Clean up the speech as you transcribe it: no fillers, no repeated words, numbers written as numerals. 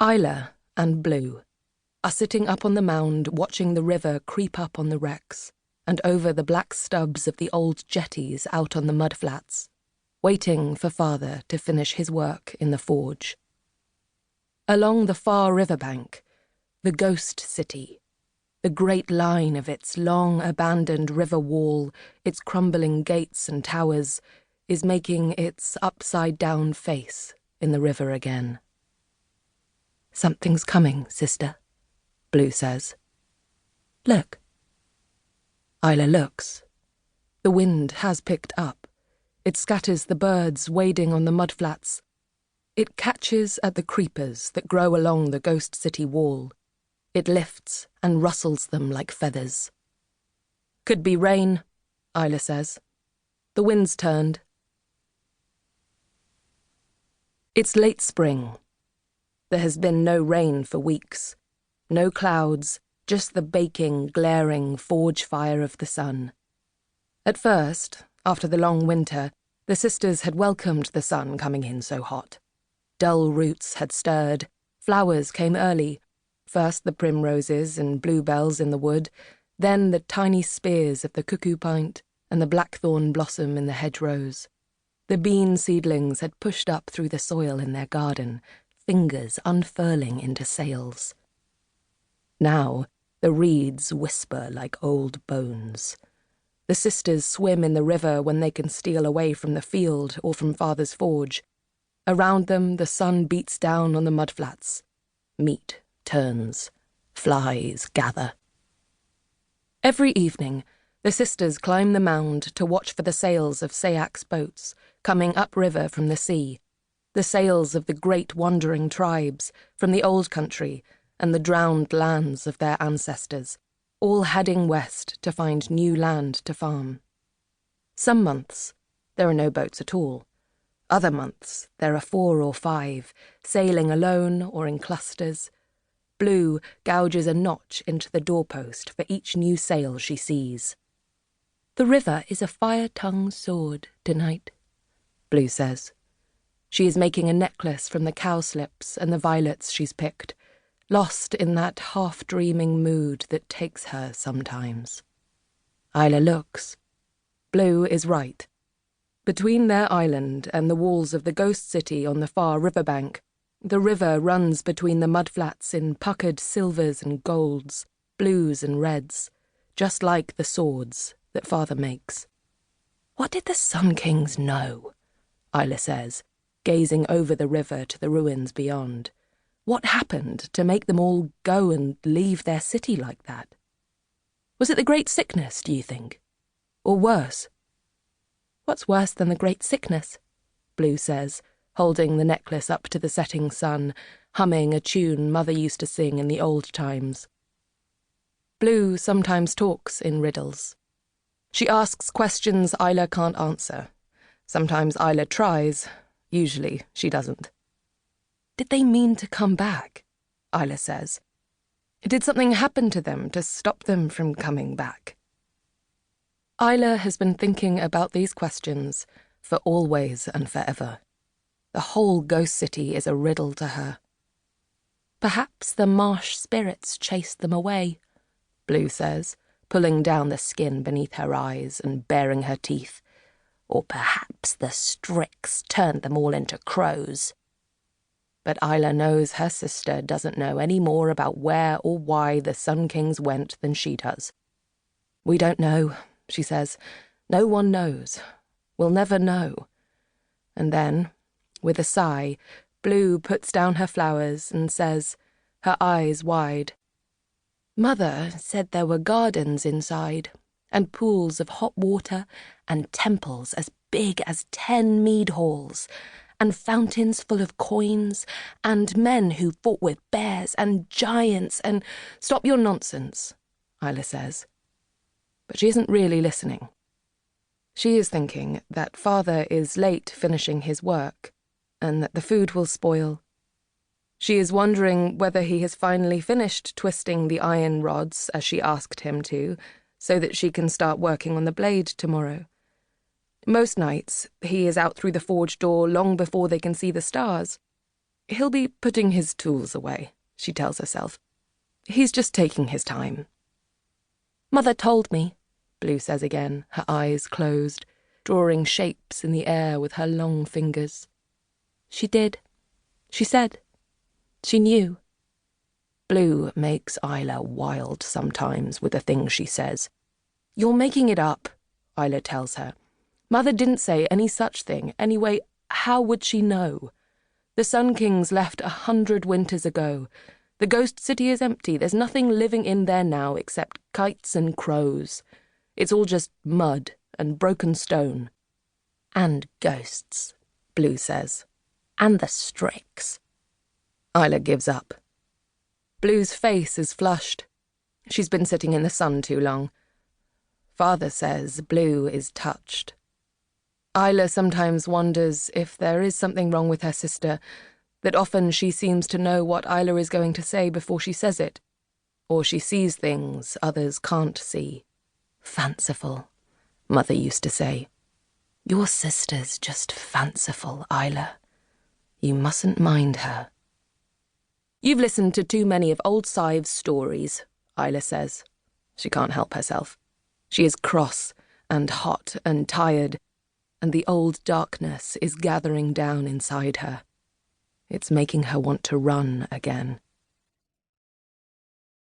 Isla and Blue are sitting up on the mound watching the river creep up on the wrecks and over the black stubs of the old jetties out on the mudflats, waiting for father to finish his work in the forge. Along the far riverbank, the ghost city, the great line of its long abandoned river wall, its crumbling gates and towers, is making its upside-down face in the river again. "Something's coming, sister," Blue says. "Look." Isla looks. The wind has picked up. It scatters the birds wading on the mudflats. It catches at the creepers that grow along the ghost city wall. It lifts and rustles them like feathers. "Could be rain," Isla says. "The wind's turned." It's late spring. There has been no rain for weeks. No clouds, just the baking, glaring forge fire of the sun. At first, after the long winter, the sisters had welcomed the sun coming in so hot. Dull roots had stirred, flowers came early, first the primroses and bluebells in the wood, then the tiny spears of the cuckoo pint and the blackthorn blossom in the hedgerows. The bean seedlings had pushed up through the soil in their garden, fingers unfurling into sails. Now the reeds whisper like old bones. The sisters swim in the river when they can steal away from the field or from father's forge. Around them the sun beats down on the mudflats. Meat turns. Flies gather. Every evening, the sisters climb the mound to watch for the sails of Sayak's boats coming upriver from the sea, the sails of the great wandering tribes from the old country and the drowned lands of their ancestors, all heading west to find new land to farm. Some months, there are no boats at all. Other months, there are 4 or 5, sailing alone or in clusters. Blue gouges a notch into the doorpost for each new sail she sees. "The river is a firetongue sword tonight," Blue says. She is making a necklace from the cowslips and the violets she's picked, lost in that half-dreaming mood that takes her sometimes. Isla looks. Blue is right. Between their island and the walls of the ghost city on the far riverbank, the river runs between the mudflats in puckered silvers and golds, blues and reds, just like the swords that father makes. "What did the Sun Kings know?" Isla says, gazing over the river to the ruins beyond. "What happened to make them all go and leave their city like that? Was it the Great Sickness, do you think? Or worse?" "What's worse than the Great Sickness?" Blue says, holding the necklace up to the setting sun, humming a tune Mother used to sing in the old times. Blue sometimes talks in riddles. She asks questions Isla can't answer. Sometimes Isla tries. Usually she doesn't. "Did they mean to come back?" Isla says. "Did something happen to them to stop them from coming back?" Isla has been thinking about these questions for always and forever. The whole ghost city is a riddle to her. "Perhaps the marsh spirits chased them away," Blue says, pulling down the skin beneath her eyes and baring her teeth. "Or perhaps the Strix turned them all into crows." But Isla knows her sister doesn't know any more about where or why the Sun Kings went than she does. "We don't know," she says. "No one knows. We'll never know." And then, with a sigh, Blue puts down her flowers and says, her eyes wide, "Mother said there were gardens inside, and pools of hot water, and temples as big as 10 mead halls, and fountains full of coins, and men who fought with bears and giants and—" "Stop your nonsense," Isla says. But she isn't really listening. She is thinking that father is late finishing his work, and that the food will spoil. She is wondering whether he has finally finished twisting the iron rods as she asked him to, so that she can start working on the blade tomorrow. Most nights, he is out through the forge door long before they can see the stars. He'll be putting his tools away, she tells herself. He's just taking his time. Mother told me, Blue says again, her eyes closed, drawing shapes in the air with her long fingers. She did. She said. She knew. Blue makes Isla wild sometimes with the things she says. You're making it up, Isla tells her. Mother didn't say any such thing. Anyway, how would she know? The Sun Kings left 100 winters ago. The ghost city is empty. There's nothing living in there now except kites and crows. It's all just mud and broken stone. And ghosts, Blue says. And the Strix. Isla gives up. Blue's face is flushed. She's been sitting in the sun too long. Father says Blue is touched. Isla sometimes wonders if there is something wrong with her sister, that often she seems to know what Isla is going to say before she says it, or she sees things others can't see. Fanciful, Mother used to say. Your sister's just fanciful, Isla. You mustn't mind her. You've listened to too many of old Sive's stories, Isla says. She can't help herself. She is cross and hot and tired, and the old darkness is gathering down inside her. It's making her want to run again.